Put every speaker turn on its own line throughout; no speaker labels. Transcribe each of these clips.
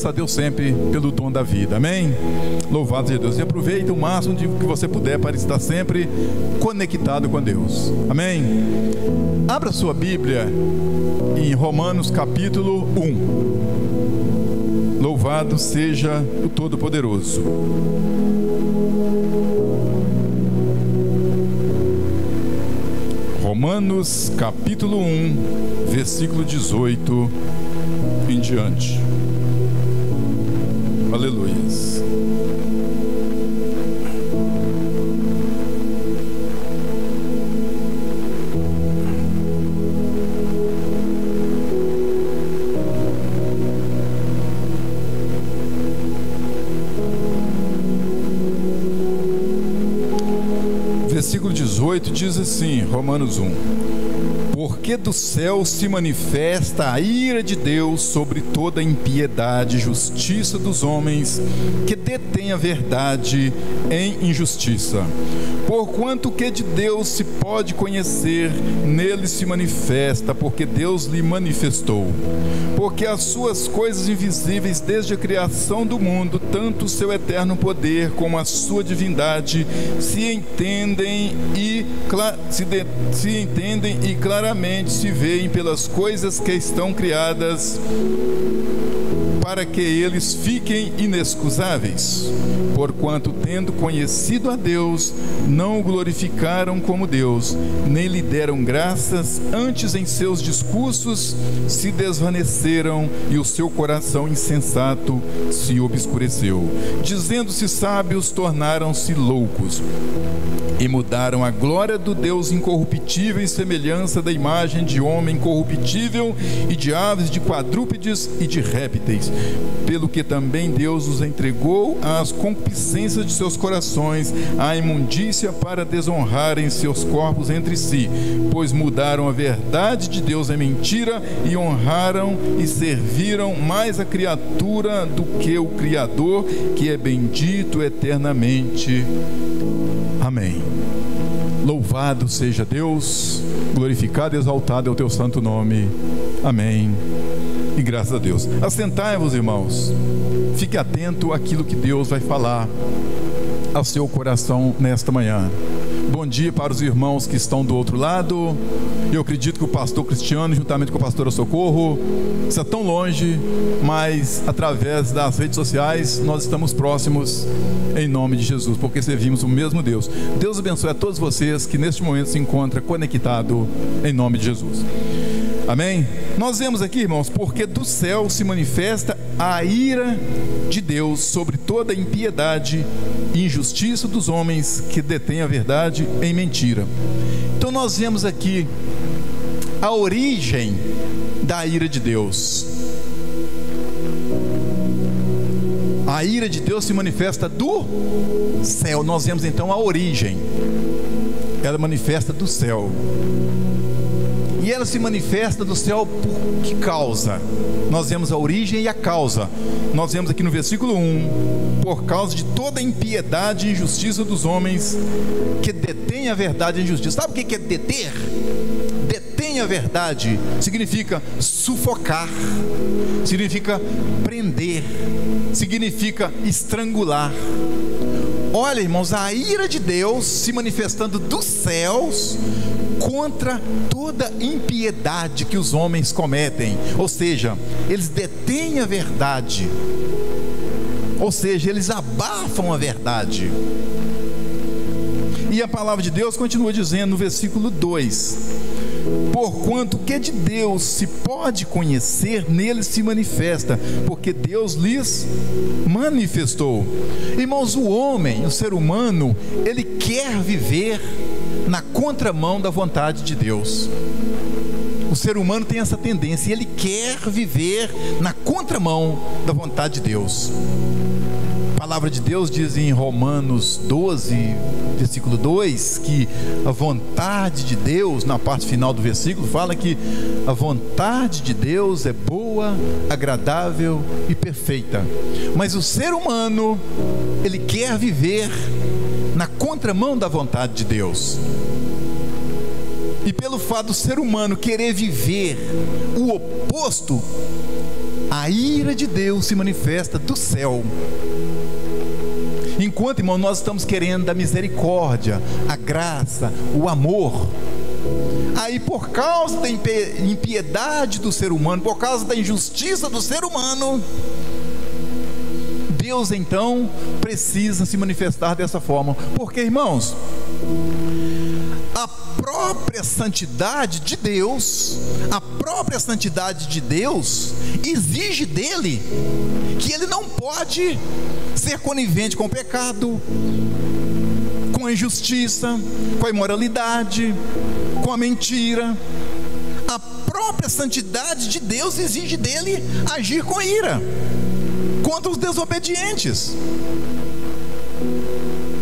A Deus sempre pelo dom da vida, amém? Louvado seja Deus. E aproveita o máximo de que você puder para estar sempre conectado com Deus, amém? Abra sua Bíblia em Romanos capítulo 1. Louvado seja o Todo-Poderoso. Romanos capítulo 1, versículo 18 em diante. Aleluias. Versículo 18 diz assim, Romanos 1: Porque do céu se manifesta a ira de Deus sobre toda a impiedade e justiça dos homens que detêm a verdade em injustiça. Porquanto o que de Deus se pode conhecer, nele se manifesta, porque Deus lhe manifestou. Porque as suas coisas invisíveis desde a criação do mundo, tanto o seu eterno poder como a sua divindade, se entendem e claramente se veem pelas coisas que estão criadas, para que eles fiquem inexcusáveis. Porquanto, tendo conhecido a Deus, não o glorificaram como Deus, nem lhe deram graças, antes em seus discursos se desvaneceram e o seu coração insensato se obscureceu. Dizendo-se sábios, tornaram-se loucos e mudaram a glória do Deus incorruptível em semelhança da imagem de homem corruptível e de aves, de quadrúpedes e de répteis. Pelo que também Deus os entregou às concupiscências de seus corações, à imundícia, para desonrarem seus corpos entre si, pois mudaram a verdade de Deus em mentira e honraram e serviram mais a criatura do que o Criador, que é bendito eternamente. Amém. Louvado seja Deus, glorificado e exaltado é o teu santo nome. Amém. E graças a Deus. Assentai-vos, irmãos. Fique atento àquilo que Deus vai falar ao seu coração nesta manhã. Bom dia para os irmãos que estão do outro lado. Eu acredito que o pastor Cristiano, juntamente com a pastora Socorro, está tão longe, mas através das redes sociais nós estamos próximos em nome de Jesus, porque servimos o mesmo Deus. Deus abençoe a todos vocês que neste momento se encontram conectados em nome de Jesus. Amém? Nós vemos aqui, irmãos, porque do céu se manifesta a ira de Deus sobre toda a impiedade e injustiça dos homens que detêm a verdade em mentira. Então nós vemos aqui a origem da ira de Deus. A ira de Deus se manifesta do céu. Nós vemos então a origem. Ela manifesta do céu. E ela se manifesta do céu por que causa? Nós vemos a origem e a causa. Nós vemos aqui no versículo 1: por causa de toda a impiedade e injustiça dos homens que detêm a verdade e a injustiça. Sabe o que é deter? Detém a verdade significa sufocar, significa prender, significa estrangular. Olha, irmãos, a ira de Deus se manifestando dos céus contra toda impiedade que os homens cometem. Ou seja, eles detêm a verdade, ou seja, eles abafam a verdade. E a palavra de Deus continua dizendo no versículo 2: porquanto o que de Deus se pode conhecer, nele se manifesta, porque Deus lhes manifestou. Irmãos, o homem, o ser humano, ele quer viver na contramão da vontade de Deus. O ser humano tem essa tendência, ele quer viver na contramão da vontade de Deus. A palavra de Deus diz em Romanos 12, versículo 2, que a vontade de Deus, na parte final do versículo, fala que a vontade de Deus é boa, agradável e perfeita. Mas o ser humano, ele quer viver na contramão da vontade de Deus. E pelo fato do ser humano querer viver o oposto a ira de Deus se manifesta do céu. Enquanto, irmão, nós estamos querendo a misericórdia, a graça, o amor, aí por causa da impiedade do ser humano, por causa da injustiça do ser humano, Deus então precisa se manifestar dessa forma. Porque, irmãos, a própria santidade de Deus, exige dele que ele não pode ser conivente com o pecado, com a injustiça, com a imoralidade, com a mentira. A própria santidade de Deus exige dele agir com ira contra os desobedientes.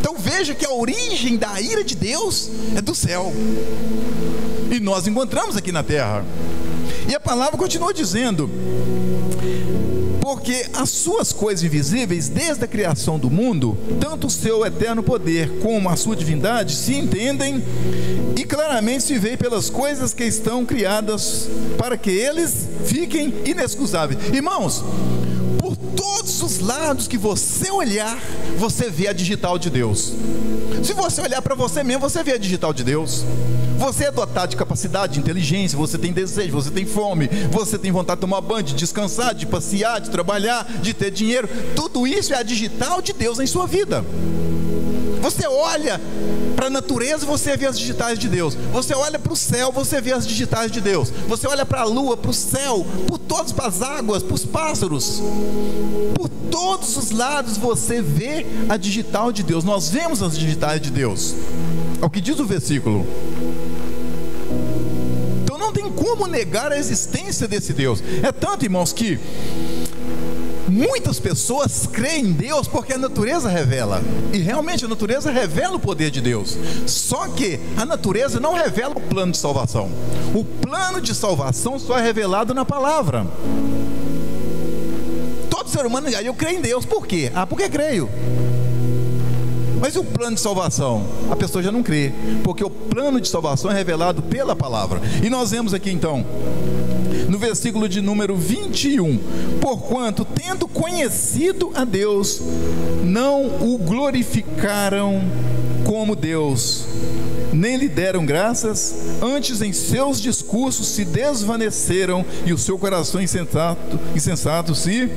Então veja que a origem da ira de Deus é do céu, e nós encontramos aqui na terra. E a palavra continua dizendo: porque as suas coisas invisíveis, desde a criação do mundo, tanto o seu eterno poder como a sua divindade, se entendem e claramente se vê pelas coisas que estão criadas, para que eles fiquem inexcusáveis. Irmãos, por todos os lados que você olhar, você vê a digital de Deus. Se você olhar para você mesmo, você vê a digital de Deus. Você é dotado de capacidade, de inteligência, você tem desejo, você tem fome, você tem vontade de tomar banho, de descansar, de passear, de trabalhar, de ter dinheiro. Tudo isso é a digital de Deus em sua vida. Você olha para a natureza, você vê as digitais de Deus. Você olha para o céu, você vê as digitais de Deus. Você olha para a lua, para o céu, por todas as águas, para os pássaros, por todos os lados você vê a digital de Deus. Nós vemos as digitais de Deus. É o que diz o versículo. Então não tem como negar a existência desse Deus. É tanto, irmãos, que muitas pessoas creem em Deus porque a natureza revela. E realmente a natureza revela o poder de Deus. Só que a natureza não revela o plano de salvação. O plano de salvação só é revelado na palavra. Todo ser humano, aí eu creio em Deus. Por quê? Porque creio. Mas e o plano de salvação? A pessoa já não crê, porque o plano de salvação é revelado pela palavra. E nós vemos aqui então, no versículo de número 21, porquanto, tendo conhecido a Deus, não o glorificaram como Deus, nem lhe deram graças, antes em seus discursos se desvaneceram, e o seu coração insensato se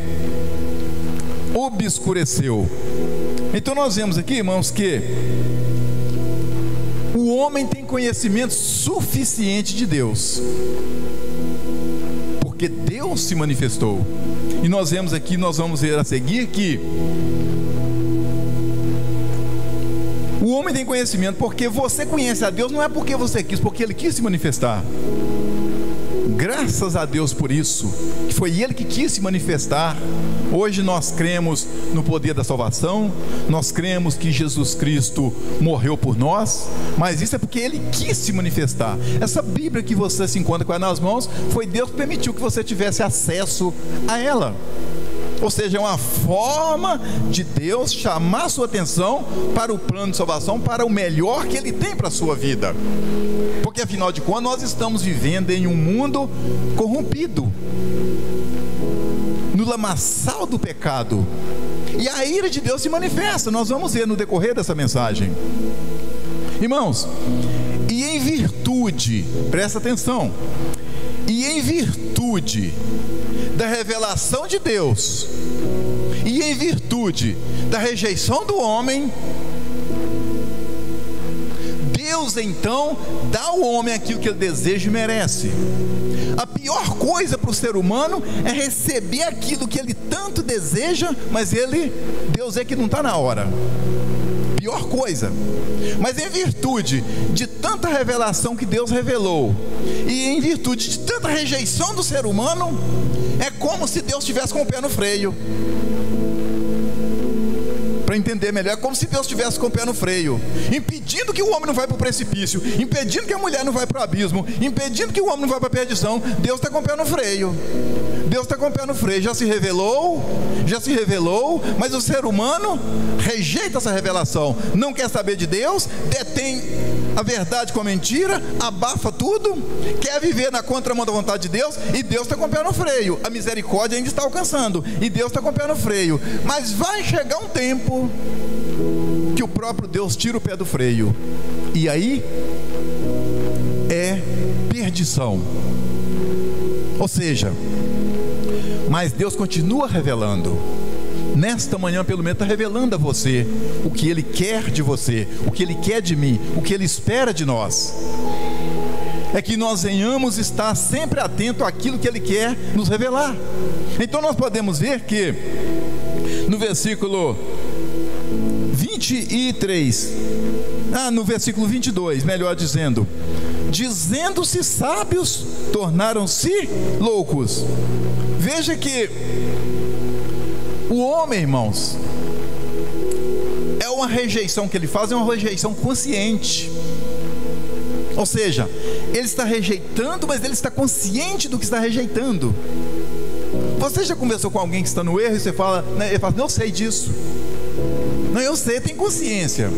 obscureceu. Então nós vemos aqui, irmãos, que o homem tem conhecimento suficiente de Deus, porque Deus se manifestou. E nós vemos aqui, nós vamos ver a seguir que o homem tem conhecimento, porque você conhece a Deus, não é porque você quis, porque Ele quis se manifestar. Graças a Deus por isso, que foi Ele que quis se manifestar. Hoje nós cremos no poder da salvação, nós cremos que Jesus Cristo morreu por nós, mas isso é porque Ele quis se manifestar. Essa Bíblia que você se encontra com ela nas mãos, foi Deus que permitiu que você tivesse acesso a ela. Ou seja, é uma forma de Deus chamar a sua atenção para o plano de salvação, para o melhor que Ele tem para a sua vida. Porque afinal de contas nós estamos vivendo em um mundo corrompido, no lamaçal do pecado, e a ira de Deus se manifesta. Nós vamos ver no decorrer dessa mensagem, irmãos. E em virtude, presta atenção, e em virtude da revelação de Deus, e em virtude da rejeição do homem, Deus então dá ao homem aquilo que ele deseja e merece. A pior coisa para o ser humano é receber aquilo que ele tanto deseja, mas Deus é que não está na hora. Pior coisa. Mas em virtude de tanta revelação que Deus revelou, e em virtude de tanta rejeição do ser humano, é como se Deus estivesse com o pé no freio. Para entender melhor, é como se Deus estivesse com o pé no freio, impedindo que o homem não vá para o precipício, impedindo que a mulher não vá para o abismo, impedindo que o homem não vá para a perdição. Deus está com o pé no freio. Deus está com o pé no freio, já se revelou, mas o ser humano rejeita essa revelação, não quer saber de Deus, detém a verdade com a mentira, abafa tudo, quer viver na contramão da vontade de Deus, e Deus está com o pé no freio. A misericórdia ainda está alcançando, e Deus está com o pé no freio, mas vai chegar um tempo que o próprio Deus tira o pé do freio, e aí é perdição. Ou seja, mas Deus continua revelando. Nesta manhã, pelo menos, está revelando a você o que Ele quer de você, o que Ele quer de mim, o que Ele espera de nós. É que nós venhamos estar sempre atento àquilo que Ele quer nos revelar. Então nós podemos ver que no versículo 23, no versículo 22, melhor dizendo, dizendo-se sábios, tornaram-se loucos. Veja que o homem, irmãos, é uma rejeição que ele faz, é uma rejeição consciente. Ou seja, ele está rejeitando, mas ele está consciente do que está rejeitando. Você já conversou com alguém que está no erro e você fala, né, ele fala, não, eu sei disso. Não, eu sei, tem consciência.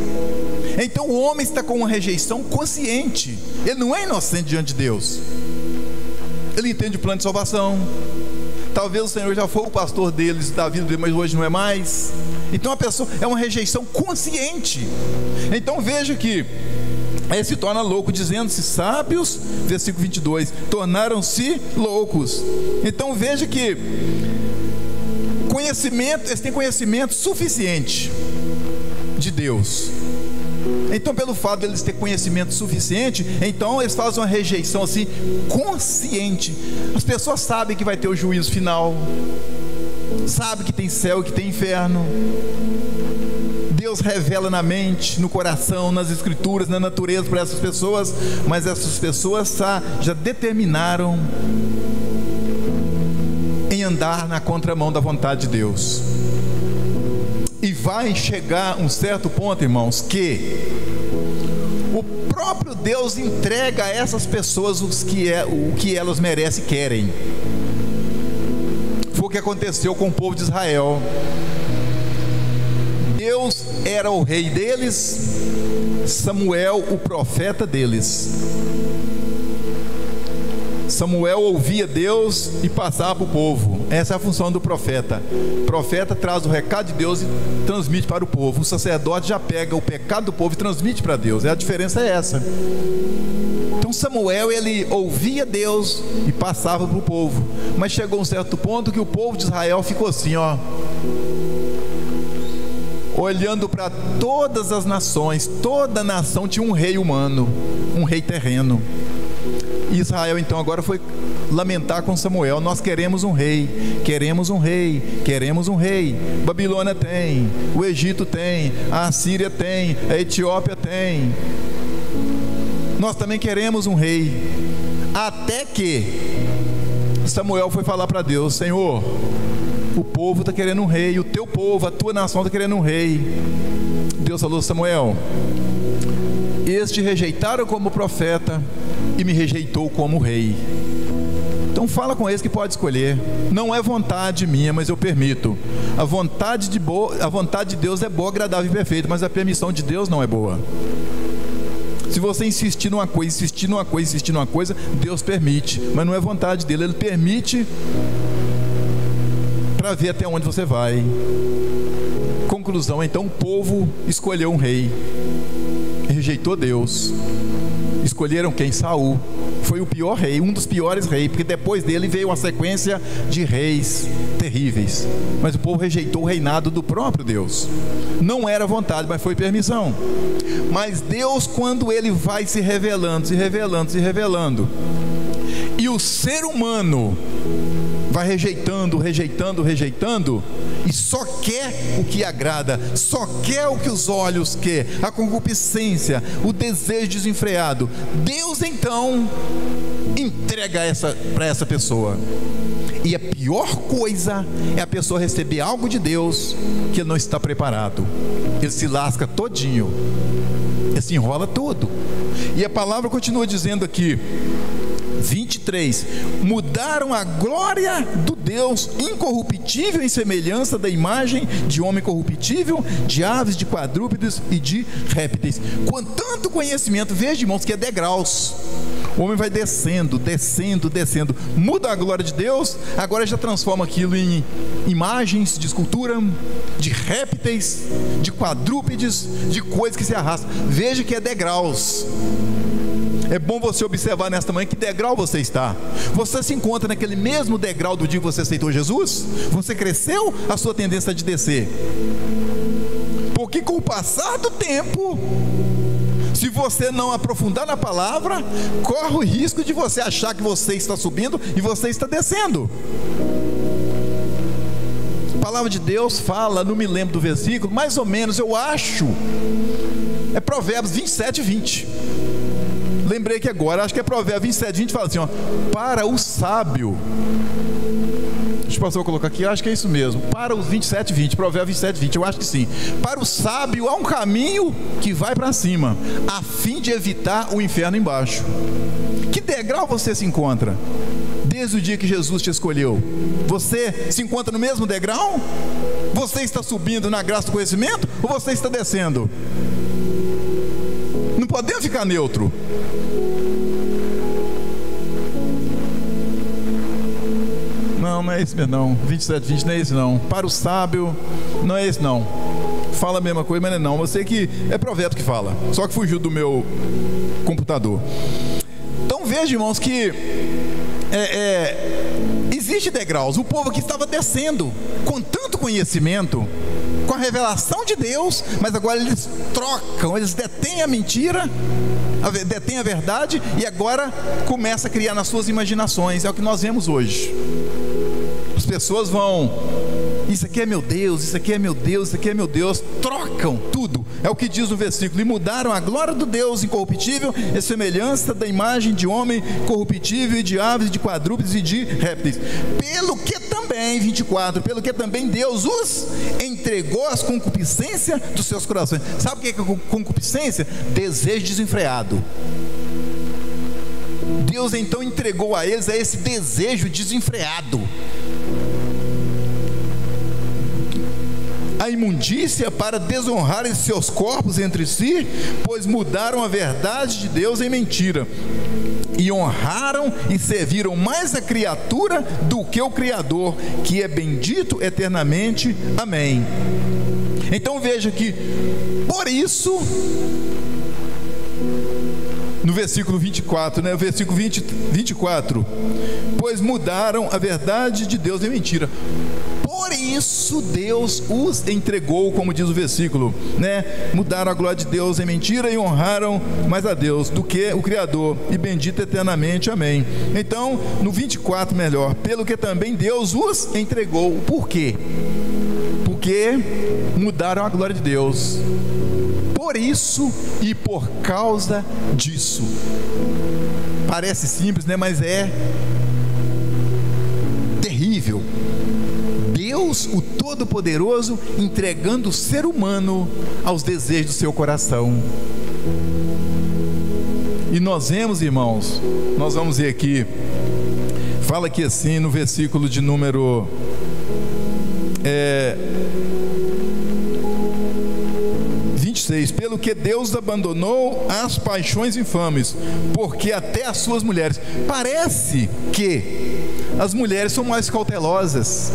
Então o homem está com uma rejeição consciente. Ele não é inocente diante de Deus. Ele entende o plano de salvação. Talvez o Senhor já foi o pastor deles, da vida dele, mas hoje não é mais. Então a pessoa é uma rejeição consciente. Então veja que aí se torna louco, dizendo-se sábios, versículo 22, tornaram-se loucos. Então veja que conhecimento, eles têm conhecimento suficiente de Deus. Então, pelo fato de eles terem conhecimento suficiente, então eles fazem uma rejeição assim, consciente. As pessoas sabem que vai ter o juízo final, sabem que tem céu e que tem inferno. Deus revela na mente, no coração, nas escrituras, na natureza para essas pessoas, mas essas pessoas já determinaram em andar na contramão da vontade de Deus. E vai chegar um certo ponto, irmãos, que o próprio Deus entrega a essas pessoas o que elas merecem e querem. Foi o que aconteceu com o povo de Israel. Deus era o rei deles, Samuel o profeta deles. Samuel ouvia Deus e passava para o povo. Essa é a função do profeta. O profeta traz o recado de Deus e transmite para o povo. O sacerdote já pega o pecado do povo e transmite para Deus. A diferença é essa. Então Samuel, ele ouvia Deus e passava para o povo. Mas chegou um certo ponto que o povo de Israel ficou assim, olhando para todas as nações. Toda nação tinha um rei humano, um rei terreno. E Israel então agora foi lamentar com Samuel: nós queremos um rei, queremos um rei, queremos um rei. Babilônia tem, o Egito tem, a Assíria tem, a Etiópia tem. Nós também queremos um rei. Até que Samuel foi falar para Deus: Senhor, o povo está querendo um rei, o teu povo, a tua nação está querendo um rei. Deus falou: Samuel, eles te rejeitaram como profeta e me rejeitou como rei. Então fala com eles que pode escolher. Não é vontade minha, mas eu permito. A vontade de Deus é boa, agradável e perfeita, mas a permissão de Deus não é boa. Se você insistir numa coisa, Deus permite, mas não é vontade dele. Ele permite para ver até onde você vai. Conclusão, então o povo escolheu um rei, rejeitou Deus. Escolheram quem? Saul. Foi o pior rei, um dos piores reis, porque depois dele veio uma sequência de reis terríveis. Mas o povo rejeitou o reinado do próprio Deus. Não era vontade, mas foi permissão. Mas Deus, quando ele vai se revelando, e o ser humano vai rejeitando, e só quer o que agrada, só quer o que os olhos querem, a concupiscência, o desejo desenfreado, Deus então entrega para essa pessoa. E a pior coisa é a pessoa receber algo de Deus que ele não está preparado. Ele se lasca todinho, ele se enrola todo. E a palavra continua dizendo aqui, 23. Mudaram a glória do Deus incorruptível em semelhança da imagem de homem corruptível, de aves, de quadrúpedes e de répteis. Com tanto conhecimento, veja, irmãos, que é degraus. O homem vai descendo, descendo, descendo. Muda a glória de Deus, agora já transforma aquilo em imagens de escultura, de répteis, de quadrúpedes, de coisas que se arrastam. Veja que é degraus. É bom você observar nesta manhã que degrau você está. Você se encontra naquele mesmo degrau do dia que você aceitou Jesus? Você cresceu? A sua tendência é de descer. Porque com o passar do tempo, se você não aprofundar na palavra, corre o risco de você achar que você está subindo e você está descendo. A palavra de Deus fala, não me lembro do versículo, mais ou menos, eu acho, é Provérbios 27 e 20. Lembrei que agora, acho que é Provérbios 27 e 20, fala assim, ó, para o sábio, deixa o pastor colocar aqui, acho que é isso mesmo, para os 27 e 20, Provérbios 27 e 20, eu acho que sim. Para o sábio há um caminho que vai para cima, a fim de evitar o inferno embaixo. Que degrau você se encontra? Desde o dia que Jesus te escolheu, você se encontra no mesmo degrau? Você está subindo na graça do conhecimento ou você está descendo? Não podemos ficar neutro. Não é esse mesmo não, 27, 20 não é esse não. Para o sábio, não é esse não. Fala a mesma coisa, mas não. Você que é Provérbio que fala, só que fugiu do meu computador. Então veja, irmãos, que existe degraus. O povo que estava descendo com tanto conhecimento, com a revelação de Deus, mas agora eles trocam, eles detêm a mentira, detêm a verdade, e agora começa a criar nas suas imaginações. É o que nós vemos hoje. As pessoas vão, isso aqui é meu Deus, isso aqui é meu Deus, isso aqui é meu Deus, trocam tudo. É o que diz o versículo: e mudaram a glória do Deus incorruptível em semelhança da imagem de homem corruptível, e de aves, de quadrúpedes e de répteis. Pelo que também, 24, pelo que também Deus os entregou às concupiscências dos seus corações. Sabe o que é concupiscência? Desejo desenfreado. Deus então entregou a eles esse desejo desenfreado, a imundícia, para desonrarem seus corpos entre si, pois mudaram a verdade de Deus em mentira, e honraram e serviram mais a criatura do que o Criador, que é bendito eternamente. Amém. Então veja que, por isso, no versículo 24, né? O versículo 24, pois mudaram a verdade de Deus em mentira. Por isso Deus os entregou, como diz o versículo, né? Mudaram a glória de Deus em mentira e honraram mais a Deus do que o Criador, e bendito eternamente. Amém. Então, no 24 melhor, pelo que também Deus os entregou. Por quê? Porque mudaram a glória de Deus. Por isso e por causa disso. Parece simples, né? Mas é terrível. Deus, o Todo-Poderoso, entregando o ser humano aos desejos do seu coração. E nós vemos, irmãos, nós vamos ver aqui, fala aqui assim no versículo de número 26, pelo que Deus abandonou as paixões infames, porque até as suas mulheres. Parece que as mulheres são mais cautelosas,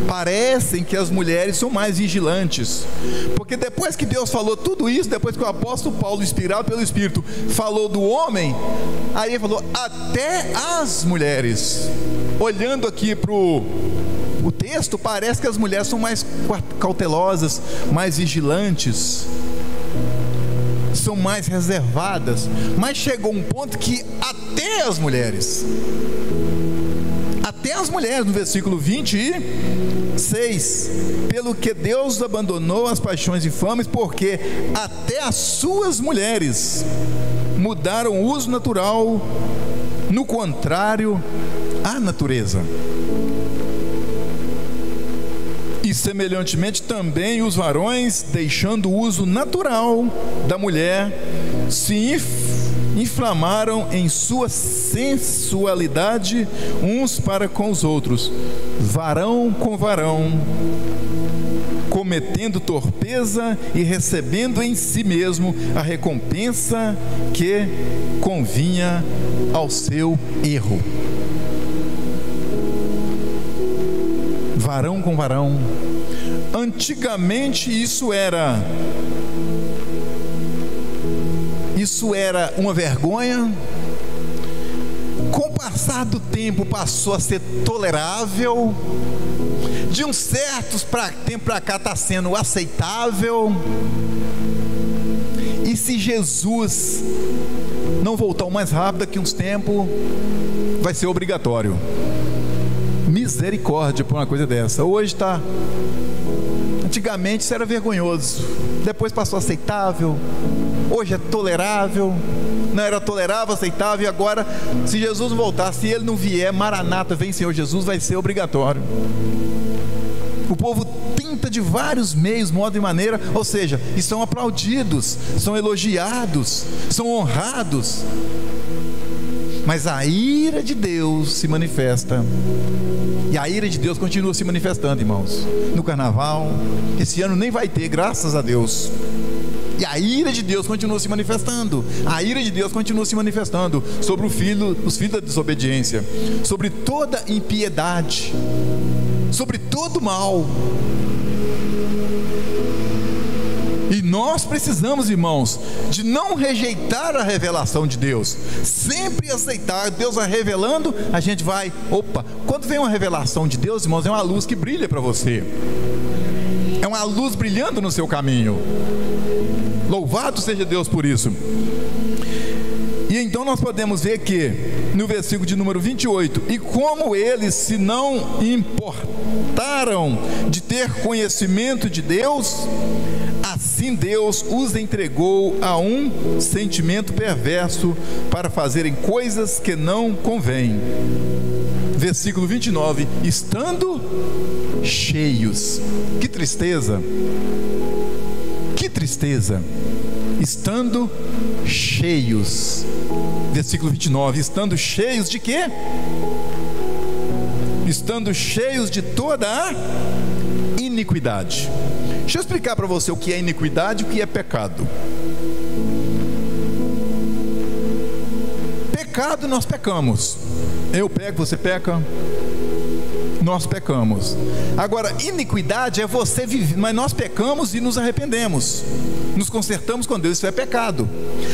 parecem que as mulheres são mais vigilantes, porque depois que Deus falou tudo isso, depois que o apóstolo Paulo, inspirado pelo Espírito, falou do homem, aí ele falou até as mulheres. Olhando aqui para o texto, parece que as mulheres são mais cautelosas, mais vigilantes, são mais reservadas, mas chegou um ponto que até as mulheres, no versículo 26, pelo que Deus abandonou as paixões infames, porque até as suas mulheres mudaram o uso natural, no contrário à natureza. E semelhantemente também os varões, deixando o uso natural da mulher, se inflamaram em sua sensualidade uns para com os outros, varão com varão, cometendo torpeza e recebendo em si mesmo a recompensa que convinha ao seu erro. Varão com varão. Antigamente isso era uma vergonha. Com o passar do tempo passou a ser tolerável. De uns certos tempo para cá está sendo aceitável. E se Jesus não voltar o mais rápido, daqui uns tempos vai ser obrigatório. Misericórdia por uma coisa dessa. Hoje está. Antigamente isso era vergonhoso, depois passou a aceitável. Hoje é tolerável. Não era tolerável, aceitável, e agora, se Jesus voltar, se ele não vier, Maranata, vem Senhor Jesus, vai ser obrigatório. O povo tenta de vários meios, modo e maneira, ou seja, e são aplaudidos, são elogiados, são honrados. Mas a ira de Deus se manifesta. E a ira de Deus continua se manifestando, irmãos. No carnaval, esse ano nem vai ter, graças a Deus. E a ira de Deus continua se manifestando. A ira de Deus continua se manifestando sobre os filhos da desobediência, sobre toda impiedade, sobre todo mal. E nós precisamos, irmãos, de não rejeitar a revelação de Deus, sempre aceitar. Deus vai revelando, a gente vai, quando vem uma revelação de Deus, irmãos, é uma luz que brilha para você, é uma luz brilhando no seu caminho. Louvado seja Deus por isso. E então nós podemos ver que no versículo de número 28, e como eles se não importaram de ter conhecimento de Deus, assim Deus os entregou a um sentimento perverso para fazerem coisas que não convêm. Versículo 29, estando cheios. Que tristeza, que tristeza. Estando cheios. Versículo 29, estando cheios de quê? Estando cheios de toda a iniquidade. Deixa eu explicar para você o que é iniquidade e o que é pecado. Pecado, nós pecamos. Eu peco, você peca. Nós pecamos. Agora, iniquidade é você viver, mas nós pecamos e nos arrependemos, nos consertamos com Deus, isso é pecado.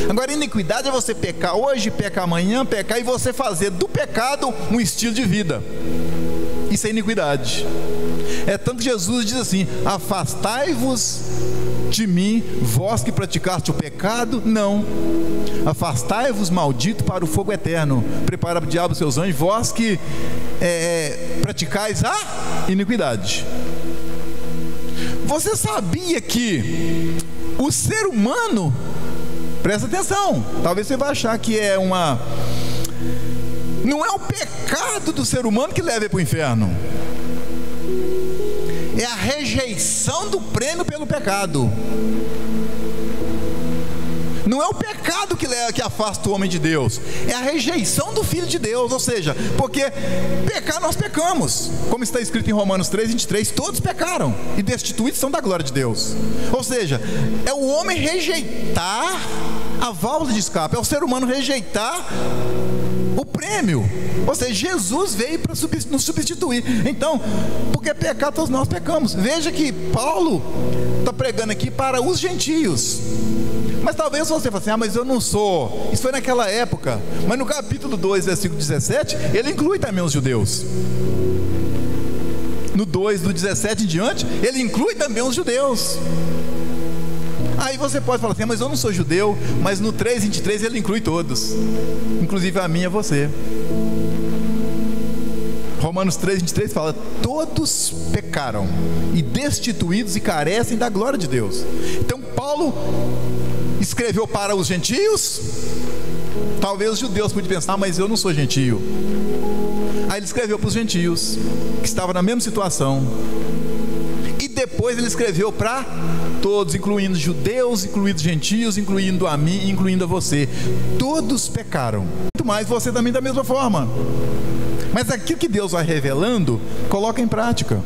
Agora, iniquidade é você pecar hoje, pecar amanhã, pecar e você fazer do pecado um estilo de vida. Isso é iniquidade. É tanto que Jesus diz assim: afastai-vos de mim, vós que praticaste o pecado, não. Afastai-vos, maldito, para o fogo eterno. Prepara o diabo seus anjos, vós que praticais a iniquidade. Você sabia que o ser humano, presta atenção, talvez você vai achar que não é o pecado do ser humano que leva ele para o inferno, é a rejeição do prêmio pelo pecado. Não é o pecado que afasta o homem de Deus, é a rejeição do Filho de Deus. Ou seja, porque pecar nós pecamos, como está escrito em Romanos 3:23, todos pecaram e destituídos são da glória de Deus. Ou seja, é o homem rejeitar a válvula de escape, é o ser humano rejeitar o prêmio. Ou seja, Jesus veio para nos substituir. Então, porque pecar todos nós pecamos. Veja que Paulo está pregando aqui para os gentios. Mas talvez você fale assim: mas eu não sou. Isso foi naquela época. Mas no capítulo 2, versículo 17, ele inclui também os judeus. No 2, do 17 em diante, ele inclui também os judeus. Aí você pode falar assim: mas eu não sou judeu. Mas no 3:23 ele inclui todos, inclusive a mim e a você. Romanos 3:23 fala: todos pecaram e destituídos e carecem da glória de Deus. Então Paulo escreveu para os gentios. Talvez os judeus pudessem pensar: mas eu não sou gentio. Aí ele escreveu para os gentios que estavam na mesma situação. E depois ele escreveu para todos, incluindo judeus, incluindo gentios, incluindo a mim, incluindo a você. Todos pecaram, muito mais você também da mesma forma. Mas aquilo que Deus vai revelando, coloca em prática.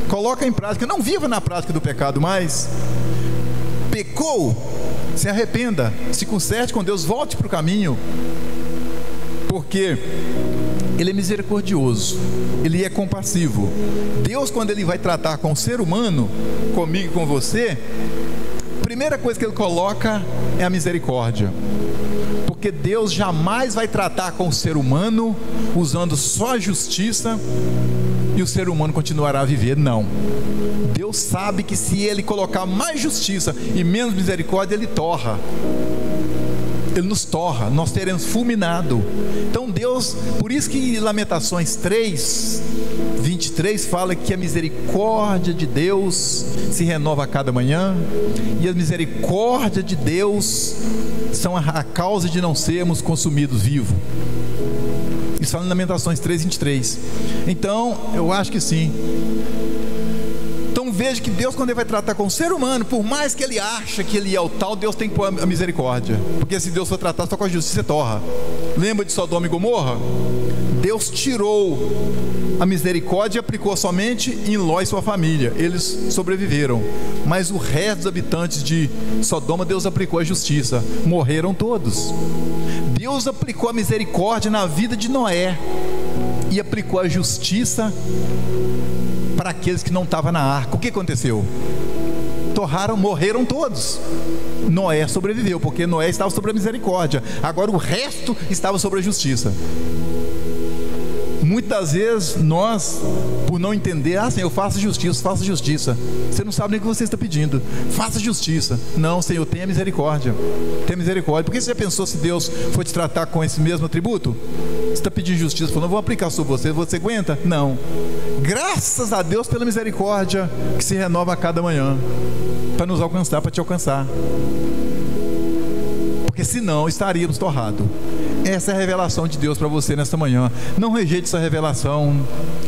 Coloca em prática. Não viva na prática do pecado mais. Pecou, se arrependa, se conserte com Deus, volte para o caminho. Porque Ele é misericordioso, Ele é compassivo. Deus, quando Ele vai tratar com o ser humano, comigo e com você, a primeira coisa que Ele coloca é a misericórdia. Porque Deus jamais vai tratar com o ser humano usando só a justiça e o ser humano continuará a viver. Não. Deus sabe que se Ele colocar mais justiça e menos misericórdia, Ele torra. Ele nos torra, nós teremos fulminado. Então Deus, por isso que Lamentações 3:23 fala que a misericórdia de Deus se renova a cada manhã, e a misericórdia de Deus são a causa de não sermos consumidos vivos. Isso fala em Lamentações 3:23. Então, eu acho que sim. Então veja que Deus, quando Ele vai tratar com o ser humano, por mais que ele acha que ele é o tal, Deus tem que pôr a misericórdia. Porque se Deus for tratar só com a justiça, torra. Lembra de Sodoma e Gomorra? Deus tirou a misericórdia e aplicou somente em Ló e sua família. Eles sobreviveram. Mas o resto dos habitantes de Sodoma, Deus aplicou a justiça. Morreram todos. Deus aplicou a misericórdia na vida de Noé e aplicou a justiça para aqueles que não estavam na arca. O que aconteceu? Torraram, morreram todos. Noé sobreviveu, porque Noé estava sobre a misericórdia. Agora o resto estava sobre a justiça. Muitas vezes nós, por não entender, Senhor, faça justiça, faça justiça. Você não sabe nem o que você está pedindo. Faça justiça. Não, Senhor, tenha misericórdia. Tenha misericórdia. Porque você já pensou se Deus for te tratar com esse mesmo atributo? Você está pedindo justiça, falando, não vou aplicar sobre você. Você aguenta? Não. Graças a Deus pela misericórdia que se renova a cada manhã, para nos alcançar, para te alcançar. Porque senão estaríamos torrados. Essa é a revelação de Deus para você nesta manhã. Não rejeite essa revelação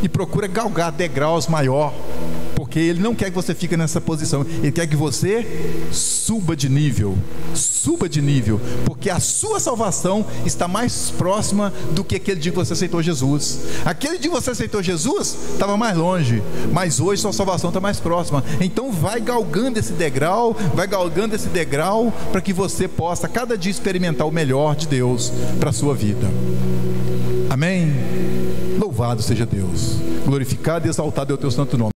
e procure galgar degraus maior, porque Ele não quer que você fique nessa posição. Ele quer que você suba de nível. Suba de nível, porque a sua salvação está mais próxima do que aquele dia que você aceitou Jesus. Aquele dia que você aceitou Jesus estava mais longe, mas hoje sua salvação está mais próxima. Então vai galgando esse degrau, para que você possa cada dia experimentar o melhor de Deus para a sua vida. Amém? Louvado seja Deus, glorificado e exaltado é o teu santo nome.